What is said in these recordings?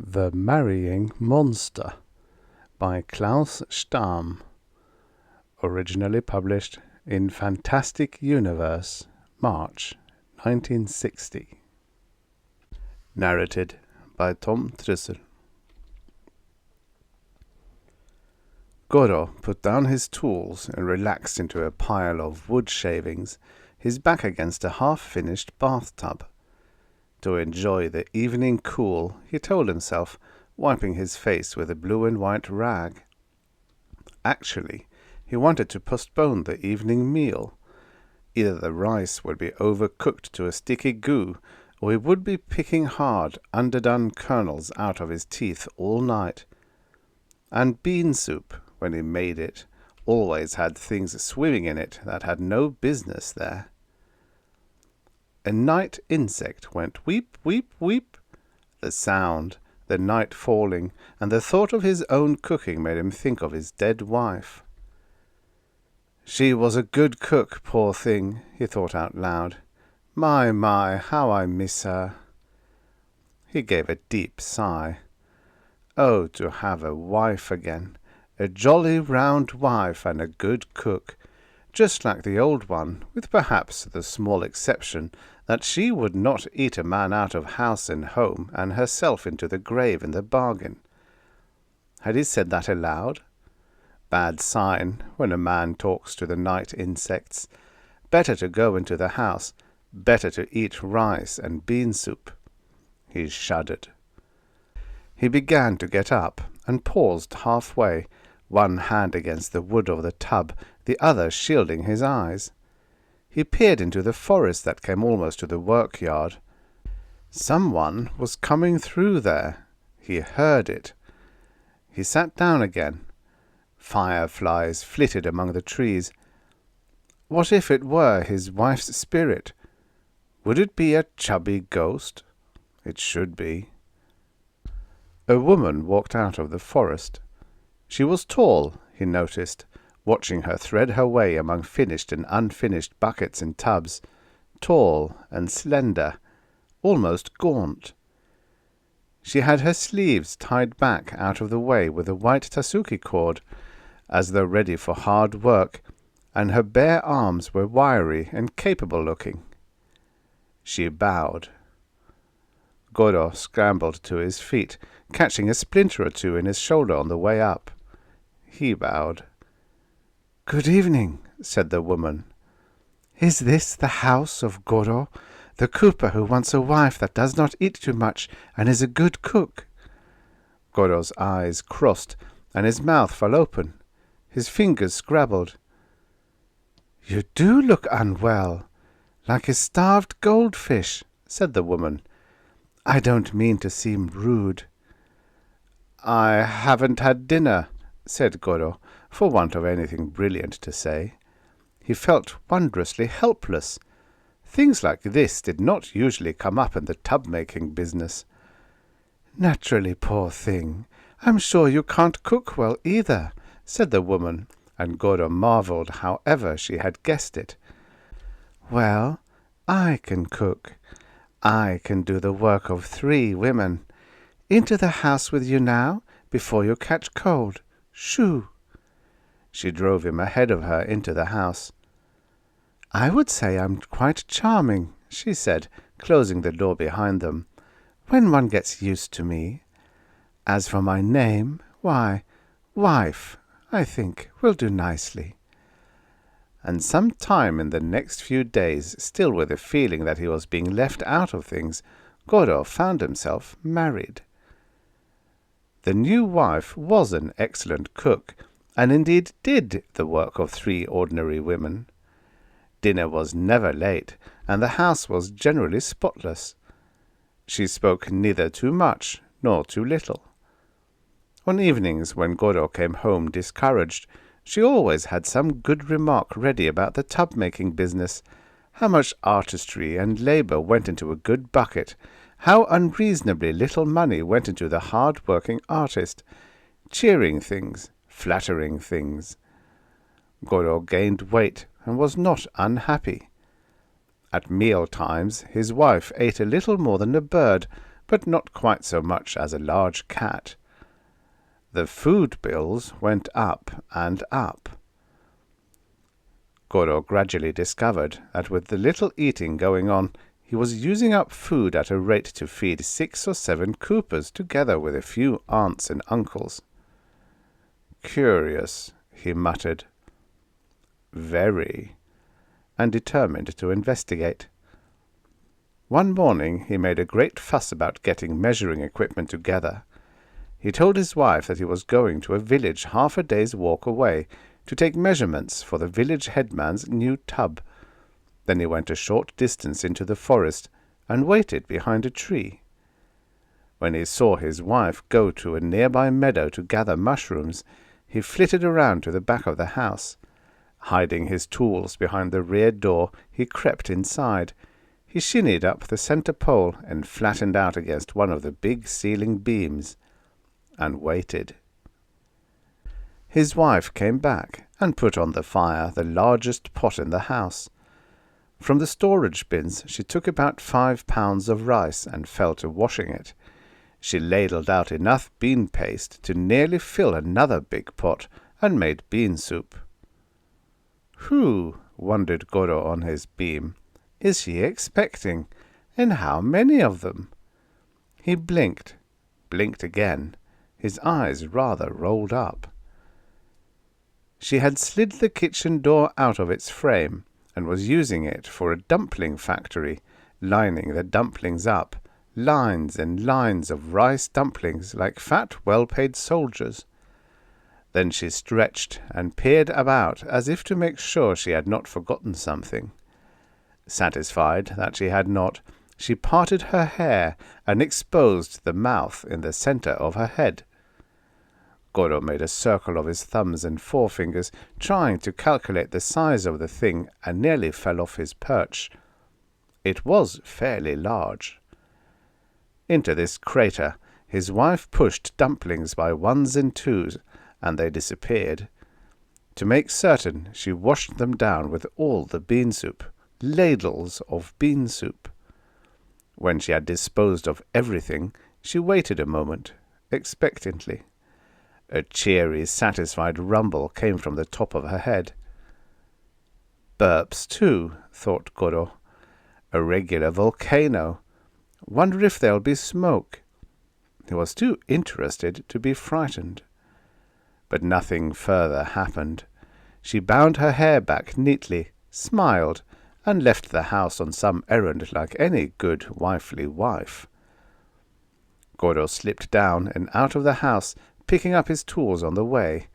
The Marrying Monster by Claus Stamm, originally published in Fantastic Universe, March 1960. Narrated by Trussel. Goro put down his tools and relaxed into a pile of wood shavings, his back against a half-finished bathtub. To enjoy the evening cool, he told himself, wiping his face with a blue and white rag. Actually, he wanted to postpone the evening meal. Either the rice would be overcooked to a sticky goo, or he would be picking hard, underdone kernels out of his teeth all night. And bean soup, when he made it, always had things swimming in it that had no business there. A night insect went weep, weep, weep. The sound, the night falling, and the thought of his own cooking made him think of his dead wife. She was a good cook, poor thing, he thought out loud. My, how I miss her. He gave a deep sigh. Oh, to have a wife again, a jolly round wife and a good cook, just like the old one, with perhaps the small exception that she would not eat a man out of house and home, and herself into the grave in the bargain. Had he said that aloud? Bad sign when a man talks to the night insects. Better to go into the house, better to eat rice and bean soup. He shuddered. He began to get up, and paused halfway, one hand against the wood of the tub, the other shielding his eyes. He peered into the forest that came almost to the workyard. Someone was coming through there. He heard it. He sat down again. Fireflies flitted among the trees. What if it were his wife's spirit? Would it be a chubby ghost? It should be. A woman walked out of the forest. She was tall, he noticed, watching her thread her way among finished and unfinished buckets and tubs, tall and slender, almost gaunt. She had her sleeves tied back out of the way with a white tasuki cord, as though ready for hard work, and her bare arms were wiry and capable-looking. She bowed. Goro scrambled to his feet, catching a splinter or two in his shoulder on the way up. He bowed. "Good evening," said the woman. "Is this the house of Goro, the cooper who wants a wife that does not eat too much and is a good cook?" Goro's eyes crossed, and his mouth fell open. His fingers scrabbled. "You do look unwell, like a starved goldfish," said the woman. "I don't mean to seem rude." "I haven't had dinner," said Goro, for want of anything brilliant to say. He felt wondrously helpless. Things like this did not usually come up in the tub-making business. "Naturally, poor thing. I'm sure you can't cook well either," said the woman, and Goro marvelled however she had guessed it. "Well, I can cook. I can do the work of 3 women. Into the house with you now, before you catch cold. Shoo!" She drove him ahead of her into the house. "I would say I'm quite charming," she said, closing the door behind them, "when one gets used to me. As for my name, why, wife, I think, will do nicely." And some time in the next few days, still with the feeling that he was being left out of things, Goro found himself married. The new wife was an excellent cook, and indeed did the work of 3 ordinary women. Dinner was never late, and the house was generally spotless. She spoke neither too much nor too little. On evenings when Goro came home discouraged, she always had some good remark ready about the tub-making business, how much artistry and labour went into a good bucket, how unreasonably little money went into the hard-working artist, cheering things, flattering things. Goro gained weight and was not unhappy. At meal times his wife ate a little more than a bird, but not quite so much as a large cat. The food bills went up and up. Goro gradually discovered that with the little eating going on, he was using up food at a rate to feed 6 or 7 coopers, together with a few aunts and uncles. Curious, he muttered. Very, and determined to investigate. One morning he made a great fuss about getting measuring equipment together. He told his wife that he was going to a village half a day's walk away to take measurements for the village headman's new tub. Then he went a short distance into the forest and waited behind a tree. When he saw his wife go to a nearby meadow to gather mushrooms, he flitted around to the back of the house. Hiding his tools behind the rear door, he crept inside. He shinnied up the center pole and flattened out against one of the big ceiling beams, and waited. His wife came back and put on the fire the largest pot in the house. From the storage bins she took about 5 pounds of rice and fell to washing it. She ladled out enough bean paste to nearly fill another big pot and made bean soup. Who, wondered Goro on his beam, is she expecting, and how many of them? He blinked again, his eyes rather rolled up. She had slid the kitchen door out of its frame and was using it for a dumpling factory, lining the dumplings up, lines and lines of rice dumplings like fat, well-paid soldiers. Then she stretched and peered about as if to make sure she had not forgotten something. Satisfied that she had not, she parted her hair and exposed the mouth in the center of her head. Goro made a circle of his thumbs and forefingers, trying to calculate the size of the thing, and nearly fell off his perch. It was fairly large. Into this crater his wife pushed dumplings by ones and twos, and they disappeared. To make certain, she washed them down with all the bean soup, ladles of bean soup. When she had disposed of everything, she waited a moment, expectantly. A cheery, satisfied rumble came from the top of her head. Burps, too, thought Goro. A regular volcano. Wonder if there'll be smoke. He was too interested to be frightened. But nothing further happened. She bound her hair back neatly, smiled, and left the house on some errand like any good wifely wife. Goro slipped down and out of the house, picking up his tools on the way.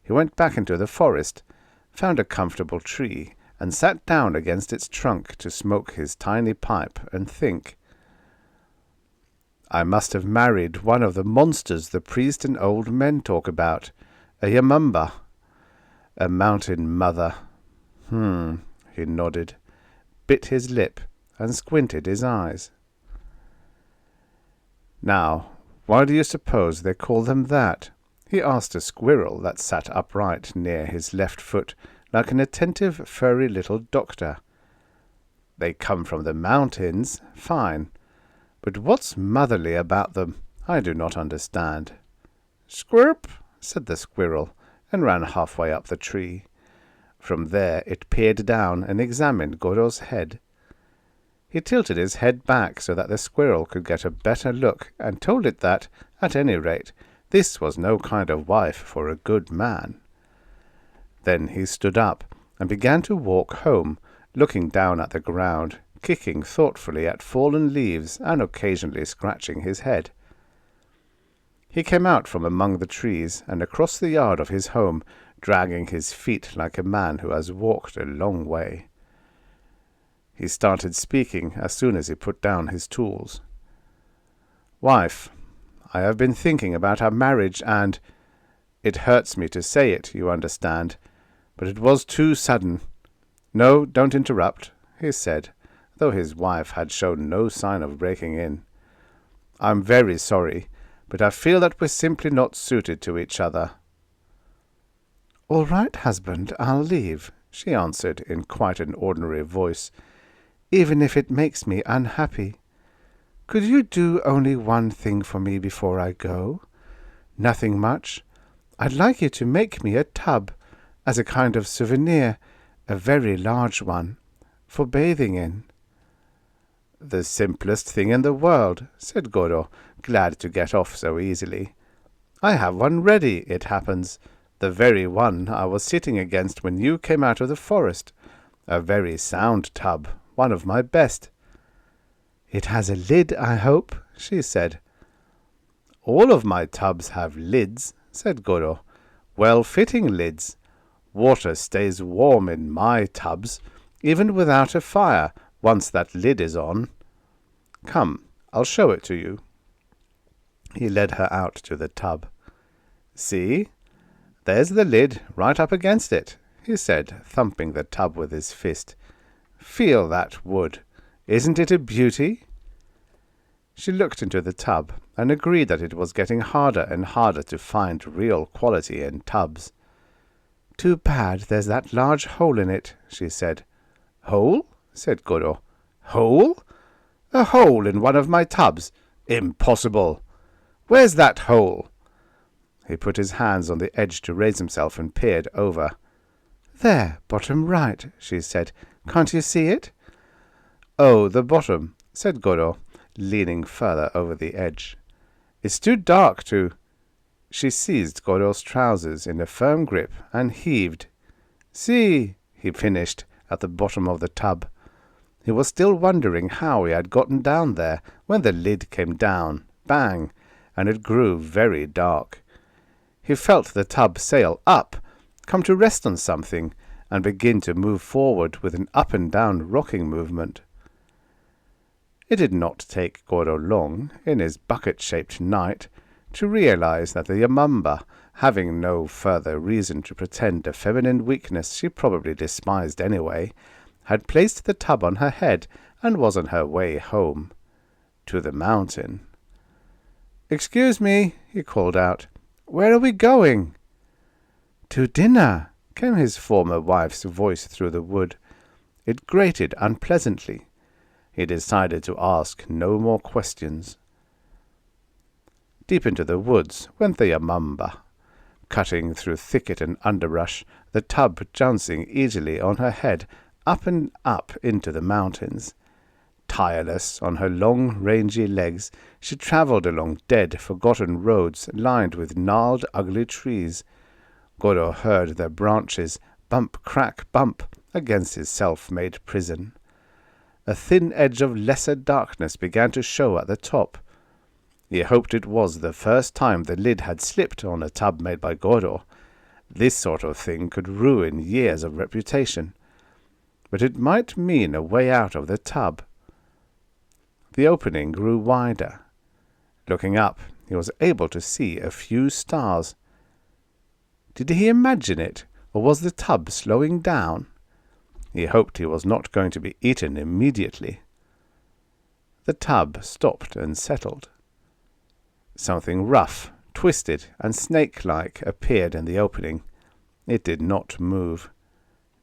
He went back into the forest, found a comfortable tree, and sat down against its trunk to smoke his tiny pipe and think. I must have married one of the monsters the priest and old men talk about, a Yamamba, a mountain mother. He nodded, bit his lip, and squinted his eyes. Now, why do you suppose they call them that? He asked a squirrel that sat upright near his left foot, like an attentive, furry little doctor. They come from the mountains, fine. But what's motherly about them? I do not understand. Squirp, said the squirrel, and ran halfway up the tree. From there it peered down and examined Goro's head. He tilted his head back so that the squirrel could get a better look, and told it that, at any rate, this was no kind of wife for a good man. Then he stood up and began to walk home, looking down at the ground, kicking thoughtfully at fallen leaves and occasionally scratching his head. He came out from among the trees and across the yard of his home, dragging his feet like a man who has walked a long way. He started speaking as soon as he put down his tools. Wife, I have been thinking about our marriage and— it hurts me to say it, you understand, but it was too sudden. No, don't interrupt, he said, though his wife had shown no sign of breaking in. I'm very sorry, but I feel that we're simply not suited to each other. All right, husband, I'll leave, she answered in quite an ordinary voice, even if it makes me unhappy. Could you do only one thing for me before I go? Nothing much. I'd like you to make me a tub, as a kind of souvenir, a very large one, for bathing in." "The simplest thing in the world," said Goro, glad to get off so easily. "I have one ready, it happens, the very one I was sitting against when you came out of the forest. A very sound tub, one of my best." "It has a lid, I hope," she said. "All of my tubs have lids," said Goro. "Well-fitting lids. Water stays warm in my tubs, even without a fire, once that lid is on. Come, I'll show it to you." He led her out to the tub. "See? There's the lid right up against it," he said, thumping the tub with his fist. "Feel that wood. Isn't it a beauty?" She looked into the tub and agreed that it was getting harder and harder to find real quality in tubs. "Too bad there's that large hole in it," she said. "Hole?" said Goro. "Hole? A hole in one of my tubs? Impossible! Where's that hole?" He put his hands on the edge to raise himself and peered over. "There, bottom right," she said. "Can't you see it?" "Oh, the bottom," said Goro, leaning further over the edge. "It's too dark to—" She seized Goro's trousers in a firm grip and heaved. "See," he finished, at the bottom of the tub. He was still wondering how he had gotten down there when the lid came down, bang, and it grew very dark. He felt the tub sail up, come to rest on something, and begin to move forward with an up and down rocking movement. It did not take Goro long, in his bucket-shaped night, to realize that the Yamamba, having no further reason to pretend a feminine weakness she probably despised anyway, had placed the tub on her head and was on her way home. To the mountain. "Excuse me," he called out. "Where are we going?" "To dinner," came his former wife's voice through the wood. It grated unpleasantly. He decided to ask no more questions. Deep into the woods went the Yamamba, cutting through thicket and underbrush, the tub jouncing easily on her head, up and up into the mountains. Tireless on her long, rangy legs, she travelled along dead, forgotten roads lined with gnarled, ugly trees. Goro heard their branches bump, crack, bump against his self-made prison. A thin edge of lesser darkness began to show at the top. He hoped it was the first time the lid had slipped on a tub made by Goro. This sort of thing could ruin years of reputation. But it might mean a way out of the tub. The opening grew wider. Looking up, he was able to see a few stars. Did he imagine it, or was the tub slowing down? He hoped he was not going to be eaten immediately. The tub stopped and settled. Something rough, twisted, and snake-like appeared in the opening. It did not move.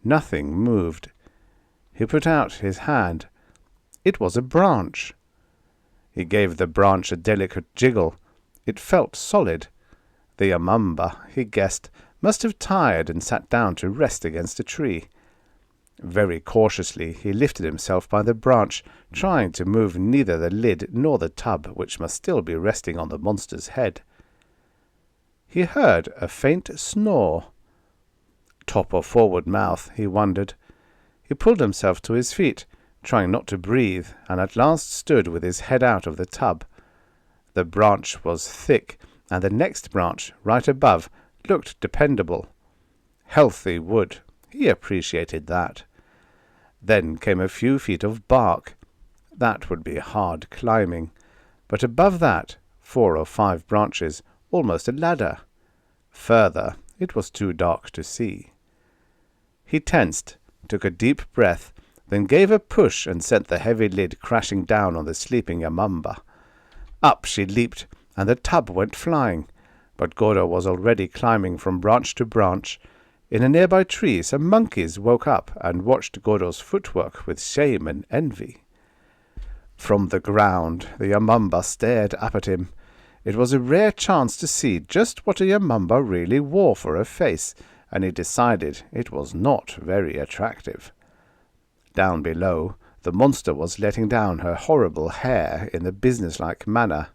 Nothing moved. He put out his hand. It was a branch. He gave the branch a delicate jiggle. It felt solid. The Yamamba, he guessed, must have tired and sat down to rest against a tree. Very cautiously he lifted himself by the branch, trying to move neither the lid nor the tub, which must still be resting on the monster's head. He heard a faint snore. Top or forward mouth, he wondered. He pulled himself to his feet, trying not to breathe, and at last stood with his head out of the tub. The branch was thick, and the next branch, right above, looked dependable. Healthy wood. He appreciated that. Then came a few feet of bark. That would be hard climbing. But above that, 4 or 5 branches, almost a ladder. Further, it was too dark to see. He tensed, took a deep breath, then gave a push and sent the heavy lid crashing down on the sleeping Yamamba. Up she leaped, and the tub went flying. But Goro was already climbing from branch to branch. In a nearby tree some monkeys woke up and watched Goro's footwork with shame and envy. From the ground, the Yamamba stared up at him. It was a rare chance to see just what a Yamamba really wore for a face, and he decided it was not very attractive. Down below, the monster was letting down her horrible hair in a businesslike manner.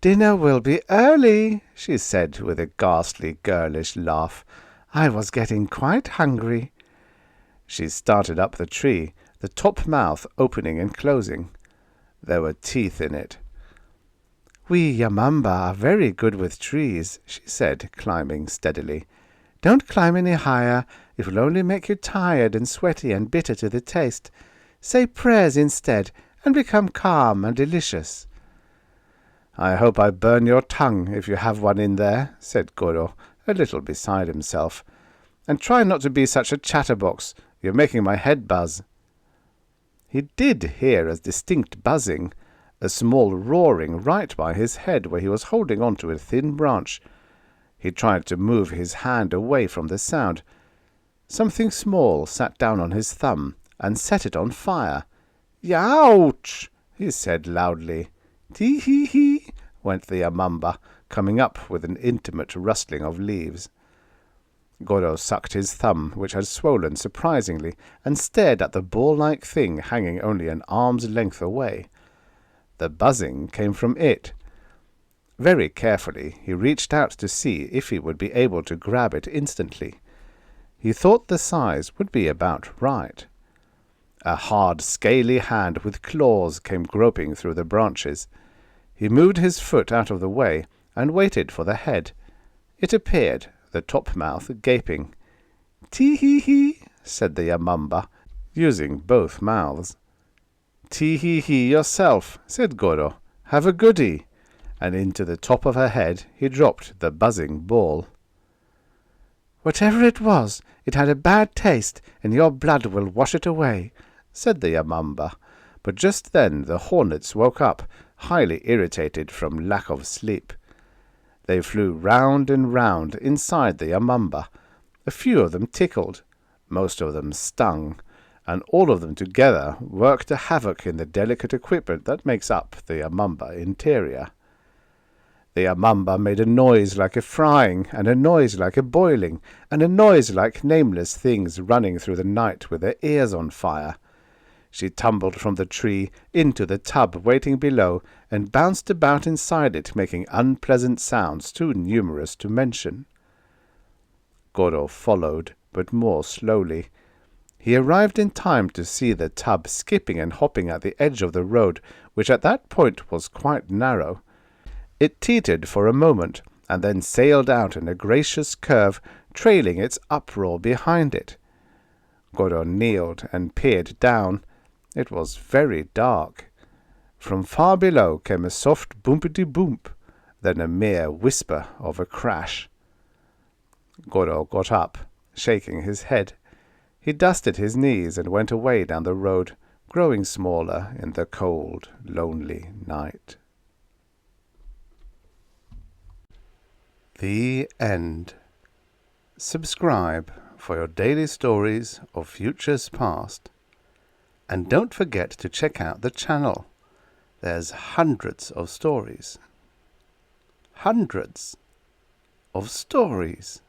"Dinner will be early," she said with a ghastly, girlish laugh. "I was getting quite hungry." She started up the tree, the top mouth opening and closing. There were teeth in it. "We Yamamba are very good with trees," she said, climbing steadily. "Don't climb any higher. It will only make you tired and sweaty and bitter to the taste. Say prayers instead, and become calm and delicious." "I hope I burn your tongue if you have one in there," said Goro, a little beside himself. "And try not to be such a chatterbox. You're making my head buzz." He did hear a distinct buzzing, a small roaring right by his head where he was holding on to a thin branch. He tried to move his hand away from the sound. Something small sat down on his thumb and set it on fire. "Youch!" he said loudly. "Tee-hee-hee!" went the Yamamba, coming up with an intimate rustling of leaves. Goro sucked his thumb, which had swollen surprisingly, and stared at the ball-like thing hanging only an arm's length away. The buzzing came from it. Very carefully he reached out to see if he would be able to grab it instantly. He thought the size would be about right. A hard, scaly hand with claws came groping through the branches. He moved his foot out of the way and waited for the head. It appeared, the top mouth gaping. "Tee-hee-hee," said the Yamamba, using both mouths. "Tee-hee-hee yourself," said Goro. "Have a goodie." And into the top of her head he dropped the buzzing ball. "Whatever it was, it had a bad taste, and your blood will wash it away," said the Yamamba. But just then the hornets woke up, highly irritated from lack of sleep. They flew round and round inside the Yamamba. A few of them tickled, most of them stung, and all of them together worked a havoc in the delicate equipment that makes up the Yamamba interior. The Yamamba made a noise like a frying, and a noise like a boiling, and a noise like nameless things running through the night with their ears on fire. She tumbled from the tree into the tub waiting below, and bounced about inside it, making unpleasant sounds too numerous to mention. Goro followed, but more slowly. He arrived in time to see the tub skipping and hopping at the edge of the road, which at that point was quite narrow. It teetered for a moment, and then sailed out in a gracious curve, trailing its uproar behind it. Goro kneeled and peered down. It was very dark. From far below came a soft boompity-boomp, then a mere whisper of a crash. Goro got up, shaking his head. He dusted his knees and went away down the road, growing smaller in the cold, lonely night. The end. Subscribe for your daily stories of futures past. And don't forget to check out the channel. There's hundreds of stories. Hundreds of stories.